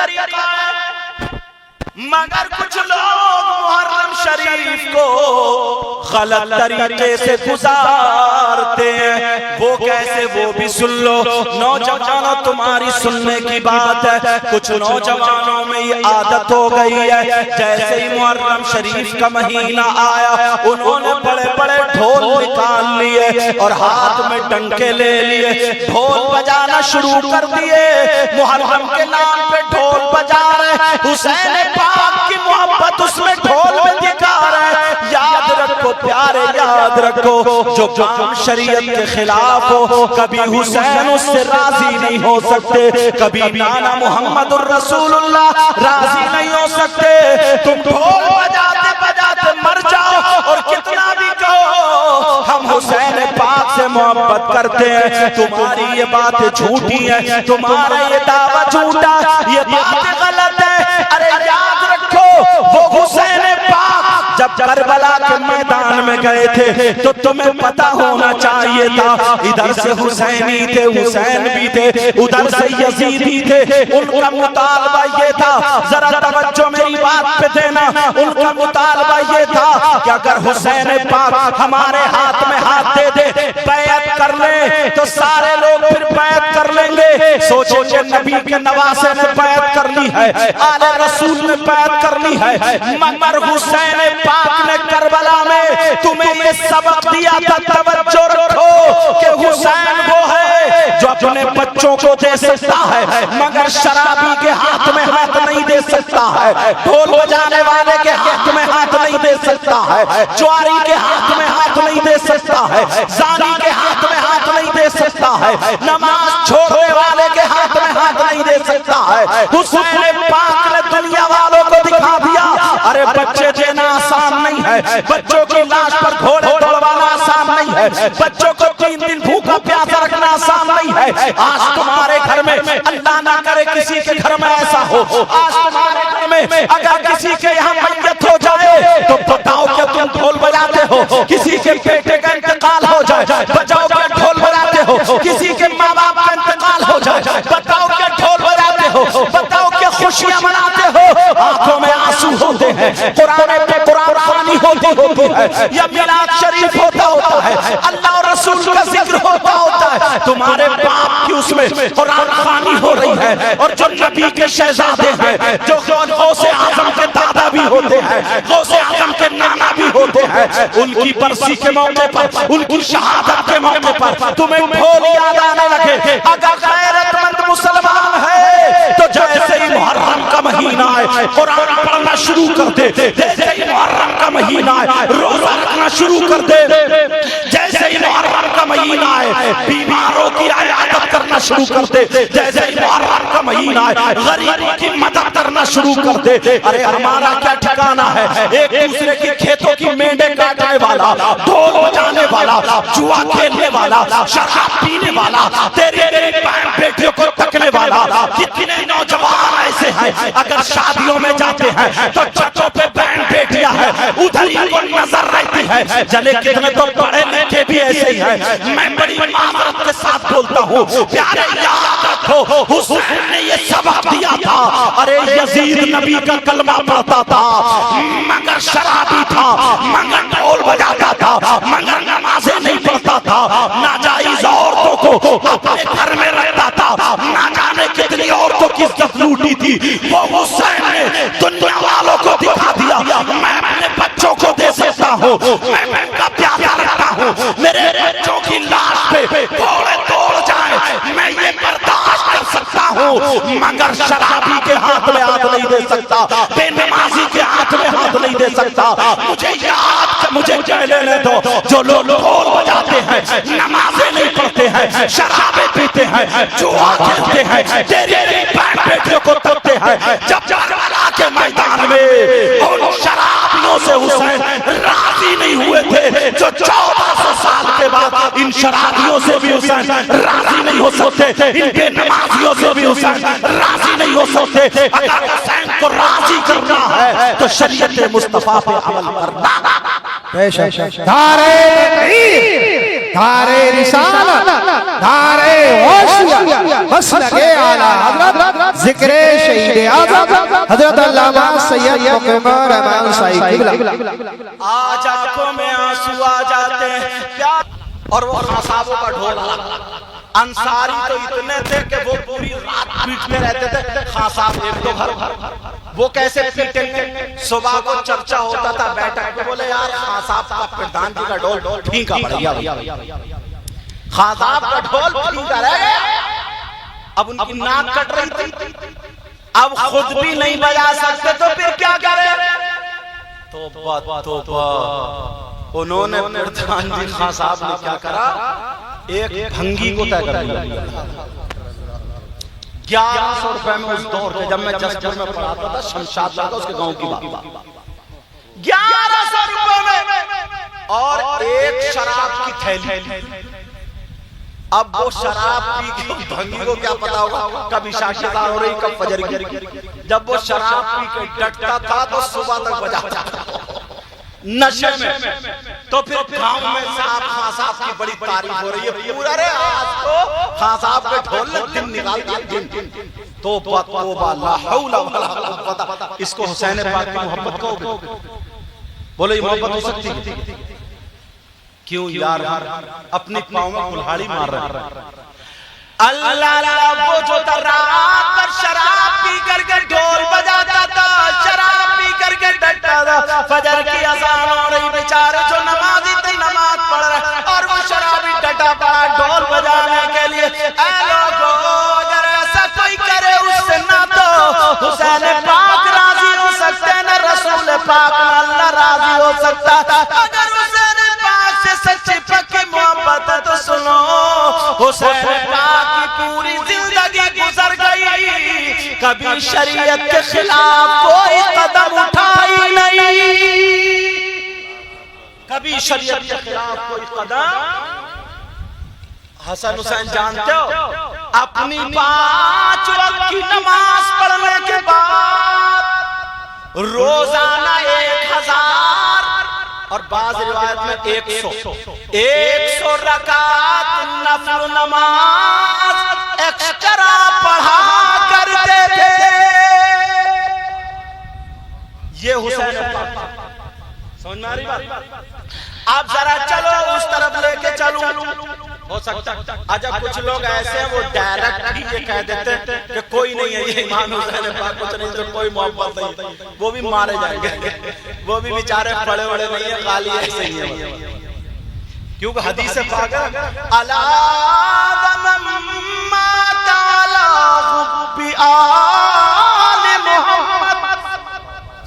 طریقہ ہے، مگر کچھ لوگ محرم شریف کو غلط طریقے سے گزارتے ہیں۔ وہ کیسے، وہ بھی سن لو نوجوانوں، تمہاری سننے کی بات ہے۔ کچھ نوجوانوں میں یہ عادت ہو گئی ہے، جیسے ہی محرم شریف کا مہینہ آیا انہوں نے بڑے بڑے ڈھول نکال لیے اور ہاتھ میں ڈنکے لے لیے، ڈھول بجانا شروع کر دیے، محرم کے نام پہ ڈھول بجا رہے، حسین پاک کی محبت اس میں ڈھول میں دکھا رہے۔ یاد رکھو پیارے، یاد رکھو، جو کام شریعت کے خلاف ہو کبھی حسین اس سے راضی نہیں ہو سکتے، کبھی نانا محمد الرسول اللہ راضی نہیں ہو سکتے۔ تم ڈھول بجاتے بجاتے مر جاؤ اور کتنا بھی کہو ہم حسین پاک سے محبت کرتے ہیں، تمہاری یہ باتیں جھوٹی ہیں، تمہارا یہ دعویٰ جھوٹا، یہ بات غلط ہے۔ ارے یاد رکھو، وہ حسین پاک جب کربلا کے میدان میں گئے تھے تو تمہیں پتا ہونا چاہیے تھا، ادھر سے حسینی تھے، حسین بھی تھے، ادھر سے یزیدی تھے۔ ان کا مطالبہ یہ تھا، ذرا توجہ میری بات پہ دینا، ان کا مطالبہ یہ تھا کہ اگر حسین پاک ہمارے ہاتھ میں ہاتھ دے دے، بیعت کر لیں تو سارے لوگ پھر بیعت کر لیں گے۔ سوچو کہ نبی کے نواسے نے بیعت کر لی ہے، آل رسول نے بیعت کر لی ہے، مگر حسین پاک نے کربلا میں تمہیں یہ سبق دیا تھا، توجہ رکھو کہ حسین وہ ہے جو اپنے بچوں کو دے سکتا ہے مگر شرابی کے ہاتھ میں ہاتھ نہیں دے سکتا ہے، ڈھول بجانے والے کے ہاتھ میں ہاتھ نہیں دے سکتا ہے، جواری کے ہاتھ میں ہاتھ نہیں دے سکتا ہے، زانی کے ہاتھ میں ہاتھ نہیں دے سکتا ہے، نماز چھوڑنے والے کے ہاتھ میں ہاتھ نہیں دے سکتا ہے۔ حسین پاک نے دنیا والوں کو دکھا دیا، ارے بچے دینا آسان نہیں ہے، بچوں کی لاش پر گھوڑے دوڑوانا آسان نہیں ہے، بچوں کو 3 دن بھوکا پیاسا رکھنا آسان نہیں ہے۔ آج تمہارے گھر میں، اللہ نہ کرے کسی کے گھر میں ایسا ہو، آج تمہارے گھر میں اگر کسی کے یہاں میت ہو جائے تو بتاؤ کہ تم ڈھول بجاتے ہو، کسی کے بیٹے کا انتقال ہو جائے بچاؤ کہ ڈھول بجاتے ہو، کسی کے ماں باپ کا انتقال ہو جائے بتاؤ کہ ڈھول بجاتے ہو، بتاؤ کہ خوشیاں مناتے ہو، آنکھوں میں آنسو ہوتے ہیں، قرآن پہ قرآن خوانی ہوتی ہے، یا میلاد شریف ہوتا ہے، اللہ اور رسول کا ذکر ہوتا ہے، تمہارے باپ کی اس میں قرآن خوانی ہو رہی ہے، اور جو نبی کے شہزادے ہیں، جو غوث اعظم کے دادا بھی ہوتے ہیں، غوث اعظم کے نانا بھی ہوتے ہیں، ان کی برسی کے موقع پر، ان کی شہادت کے موقع پر تمہیں ڈھول یاد آنے لگے۔ اگر غیرت مند مسلمان ہے تو جیسے ہی محرم کا مہینہ آئے قرآن پڑھنا شروع کر دے، جیسے ہی محرم کا مہینہ آئے روزہ رکھنا شروع کر دے، جیسے ہی محرم کا مہینہ آئے بیماروں کی عیادت کرنا شروع کر دے، جیسے ہی محرم کا مہینہ آئے غریبوں کی مدد کرنا شروع کر دے۔ ارے ہمارا کیا ٹھکانہ ہے، ایک دوسرے کی کھیتوں کی مینڈے کاٹنے والا، ڈھول بجانے والا، جوا کھیلنے والا، شراب پینے والا، تیری بہن بیٹیوں کو تکنے والا، کتنے نوجوان ایسے ہیں اگر شادیوں میں جاتے ہیں تو چھتوں پہ بہن بیٹیاں ہیں، ادھر ہی کو نظر رہتی ہے، جلے کتنے تو پڑھے لکھے بھی ایسے ہی ہیں۔ میں بڑی معذرت کے ساتھ بولتا ہوں، پیارے یاد رکھو حسین نے یہ سبق دیا تھا، ارے یزید نبی کا کلمہ پڑھتا تھا مگر شرابی تھا، مگر ڈھول بجاتا تھا، مگر نمازیں نہیں پڑھتا تھا، ناجائز عورتوں کو اپنے گھر میں رکھتا تھا، نہ جانے کتنی عورتوں کی عزت لوٹی تھی۔ وہ حسین نے دنیا والوں کو دکھا دیا، میں اپنے بچوں کو دے سکتا ہوں، میں ان کا پیار رکھتا ہوں، میرے بچوں کی لاش پہ گھوڑے توڑ جائیں میں یہ برداشت کر سکتا ہوں، مگر شرابی کے ہاتھ میں ہاتھ نہیں دے سکتا، بے نمازی کے ہاتھ میں ہاتھ نہیں دے سکتا۔ مجھے یاد، مجھے لینے دو، جو لوگ ڈھول بجاتے ہیں، نمازیں نہیں پڑھتے ہیں، شرابیں پیتے ہیں، جوا کھیلتے ہیں، تیری بہن بیٹیوں کو تکتے ہیں، جب کربلا کے میدان میں ان شرابیوں سے حسین راضی نہیں ہوئے تھے، جو 1400 سال کے بعد ان شرابیوں سے بھی حسین راضی نہیں ہو سکتے، ان بے نمازیوں سے بھی حسین راضی نہیں ہو سکتے۔ اگر حسین کو راضی کرنا ہے تو شریعت مصطفیٰ پہ عمل کرنا۔ نعرہ تکبیر۔ دھارے رسالت دھارے غوثیہ مسلک اعلی حضرت ذکر شہید اعظم حضرت علامہ سید مقیم رحمان صاحب قبلہ. آج آنکھوں میں آنسو آ جاتے ہیں پیار. اور وہ خاصابوں کا ڈھول انصاری تو اتنے تھے کہ وہ پوری رات پیٹتے رہتے تھے. خاصاب ایک دو گھر وہ کیسے پیٹیں گے. صبح کو چرچا ہوتا تھا بیٹھا کہ بولے یار خاصاب کا پردھان جی کا ڈھول ٹھیکا پڑ گیا. خاصاب کا ڈھول ٹھیکا رہ گیا. اب ان کی ناک کٹ رہی تھی, اب خود بھی نہیں بجا سکتے تو پھر کیا کرے. توبہ توبہ. انہوں نے پردھان جی خان صاحب نے کیا کرا, ایک بھنگی کو طے کر لیا. 1100 روپے میں اس دور کے, جب میں جسپور میں پڑھاتا تھا شمشاد کا اس کے گاؤں کی بات, 1100 روپے میں اور ایک شراب کی تھیلی. اب وہ شراب پی کے بھنگی کو کیا پتا ہوگا کب عشاء کی اذان ہو رہی کب فجر کی. جب وہ شراب پی کے ڈٹتا تھا تو صبح تک بجاتا تھا نشے میں. تو پھر گاؤں میں صاحب خان صاحب کی بڑی تعریف ہو رہی ہے. پورا رہے آج کو خان صاحب کے ڈھول نے دن نکال دیا دن. توبہ توبہ لا حول ولا قوت. اس کو حسین پاک کی محبت کہو. بولے یہ محبت ہو سکتی ہے کیوں یار اپنی پاؤں میں کلہاڑی مار رہے ہیں. اللہ اللہ وہ جو رات پر شراب پی کر کے ڈھول بجاتا تھا, شراب پی کر کے ڈٹتا تھا. فجر کی اذان ہو رہی, بیچارے جو نمازی تھے نماز پڑھ رہے اور وہ شرابی ڈٹا پڑا ڈھول بجانے کے لیے. اے لوگو اگر ایسا کوئی کرے اس سے نہ تو حسین پاک راضی ہو سکتے, نہ رسول پاک نہ اللہ راضی ہو سکتا. اگر حسین پاک سے سچی پکی محبت ہے تو سنو, حسین پاک کی پوری زندگی گزر گئی, کبھی شریعت کے خلاف کوئی قدم اٹھائی نہیں, کبھی شریعت کے خلاف کوئی قدم. حسن حسین جانتے ہو اپنی 5 وقت کی نماز پڑھنے کے بعد روزانہ 1000 اور بعض روایت میں 100 رکعت نفل نماز ایکسٹرا پڑھا کرتے تھے. یہ حسین پاک سمجھ میں آ رہی بات. آپ ذرا چلو اس طرف لے کے چلو. ہو سکتا اجب کچھ لوگ ایسے ہیں وہ ڈائریکٹ ہی یہ کہہ دیتے ہیں کہ کوئی نہیں ہے یہ امام حسین پاک کچھ نہیں تو کوئی محبت نہیں, وہ بھی مارے جائیں گے, وہ بھی بیچارے پڑے وڑے نہیں ہیں, خالی ایسے ہی ہیں. کیونکہ حدیث پاک ہے الا ومن مات علی حب آل محمد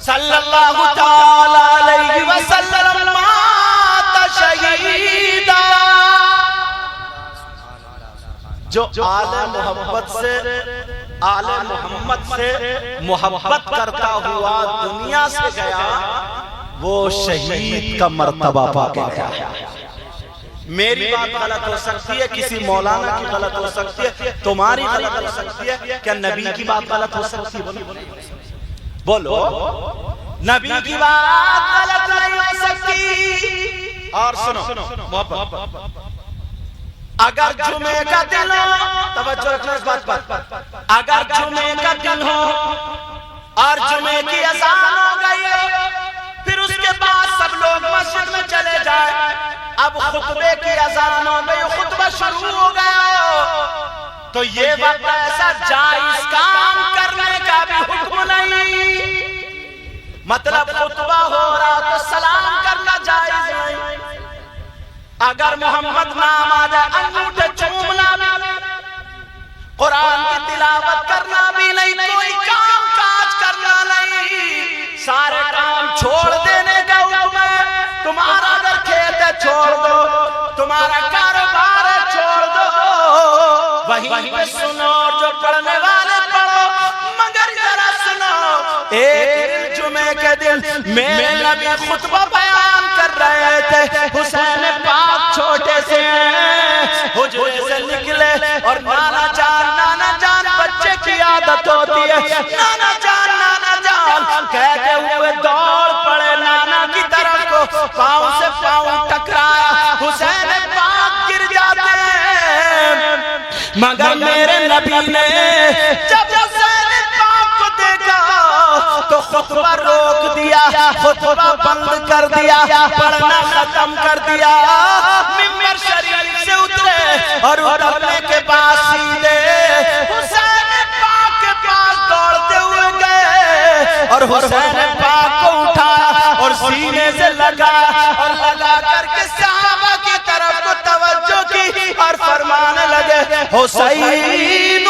صلی اللہ تعالی علیہ وسلم مات شہیدا. جو آل محمد سے محبت کرتا ہوا دنیا سے گیا وہ شہید کا مرتبہ پا گیا. میری بات غلط ہو سکتی ہے, کسی مولانا کی غلط ہو سکتی ہے, تمہاری غلط ہو سکتی ہے, کیا نبی کی بات غلط ہو سکتی ہے؟ بولو نبی کی بات غلط نہیں ہو سکتی. اور سنو محبت, اگر جمعے کا دن ہو, توجہ رکھنا اس بات پر, اگر جمعے کا دن ہو اور جمعے کی اذان ہو گئی پھر اس کے بعد سب لوگ مسجد میں چلے جائیں, اب خطبے کی اذان ہو گئی, خطبہ شروع ہو گیا, تو یہ وقت ایسا جائز کام کرنے کا بھی حکم نہیں. مطلب خطبہ ہو رہا تو سلام کرنا جائز نہیں. اگر محمد نام آ جائے انگوٹھے چومنا بھی نہیں, قرآن کی تلاوت کرنا بھی نہیں, کوئی کام کاج کرنا نہیں, سارے کام چھوڑ دینے کا حکم ہے. تمہارا اگر کھیت ہے چھوڑ دو, تمہارا کاروبار ہے چھوڑ دو, وہیں پہ سنو جو پڑھنے والے پڑھو. مگر ذرا سنو, ایک جمعے کے دن میرے نبی خطبہ بیان کر رہے تھے, حسین پاک چھوٹے سے حجرے سے نکلے اور نانا جان بچے کی عادت ہوتی ہے, نانا جان کہتے ہوئے دوڑ پڑے نانا کی طرف کو, پاؤں سے پاؤں ٹکرایا, حسین پاک نبی نے جب حسین پاک کو دیکھا تو خطبہ روک دیا، خطبہ بند کر دیا، پڑھنا ختم کر دیا، ممبر شریف سے اترے اور اترنے کے بعد سیدھے حسین پاک کے پاس دوڑتے ہوئے گئے اور حسین پاک کو اٹھایا اور سینے سے لگا اور لگا کر کے صحابہ کی طرف کو توجہ کی اور فرمانے لگے حسین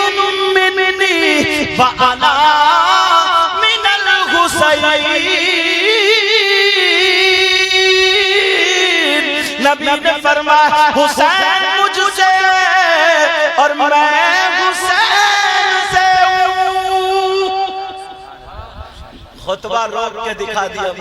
منی وَأَنَا مِنَ الْحُسَيْنِ، نبی نے فرمایا حسین مجھ سے اور میں حسین سے ہوں۔ خطبہ روک کے دکھا دیا